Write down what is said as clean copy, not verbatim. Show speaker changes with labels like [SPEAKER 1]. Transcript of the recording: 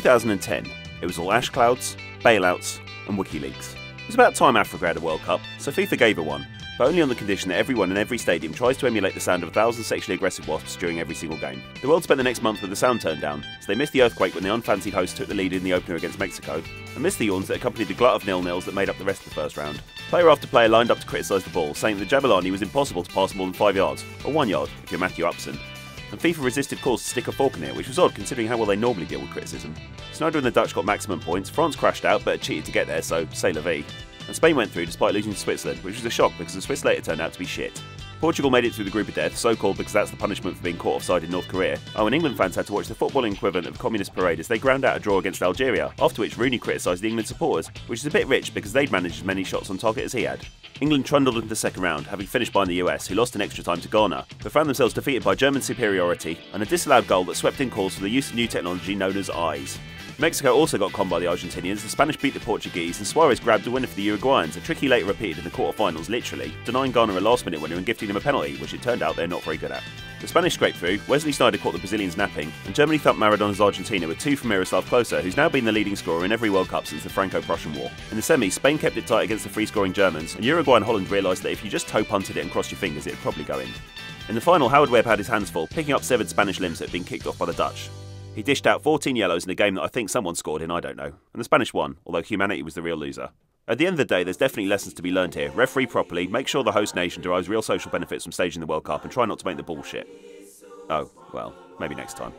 [SPEAKER 1] 2010. It was all ash clouds, bailouts, and WikiLeaks. It was about time Africa had a World Cup, so FIFA gave her one, but only on the condition that everyone in every stadium tries to emulate the sound of 1,000 sexually aggressive wasps during every single game. The world spent the next month with the sound turned down, so they missed the earthquake when the unfancied hosts took the lead in the opener against Mexico, and missed the yawns that accompanied the glut of nil-nils that made up the rest of the first round. Player after player lined up to criticise the ball, saying that Jabalani was impossible to pass more than 5 yards, or 1 yard if you're Matthew Upson. And FIFA resisted calls to stick a fork in it, which was odd considering how well they normally deal with criticism. Snyder and the Dutch got maximum points, France crashed out but had cheated to get there, so c'est la vie. And Spain went through despite losing to Switzerland, which was a shock because the Swiss later turned out to be shit. Portugal made it through the group of death, so called because that's the punishment for being caught offside in North Korea. Oh, and England fans had to watch the footballing equivalent of a communist parade as they ground out a draw against Algeria, after which Rooney criticised the England supporters, which is a bit rich because they'd managed as many shots on target as he had. England trundled into the second round, having finished behind the US, who lost in extra time to Ghana, but found themselves defeated by German superiority and a disallowed goal that swept in calls for the use of new technology known as eyes. Mexico also got conned by the Argentinians, the Spanish beat the Portuguese, and Suarez grabbed a winner for the Uruguayans, a trick he later repeated in the quarter-finals literally, denying Ghana a last-minute winner and gifting them a penalty, which it turned out they're not very good at. The Spanish scraped through, Wesley Sneijder caught the Brazilians napping, and Germany thumped Maradona's Argentina with 2 from Miroslav Klose, who's now been the leading scorer in every World Cup since the Franco-Prussian War. In the semis, Spain kept it tight against the free-scoring Germans, and Uruguay and Holland realised that if you just toe-punted it and crossed your fingers, it'd probably go in. In the final, Howard Webb had his hands full, picking up severed Spanish limbs that had been kicked off by the Dutch. He dished out 14 yellows in a game that I think someone scored in, I don't know, and the Spanish won, although humanity was the real loser. At the end of the day, there's definitely lessons to be learned here. Referee properly, make sure the host nation derives real social benefits from staging the World Cup, and try not to make the bullshit. Oh, well, maybe next time.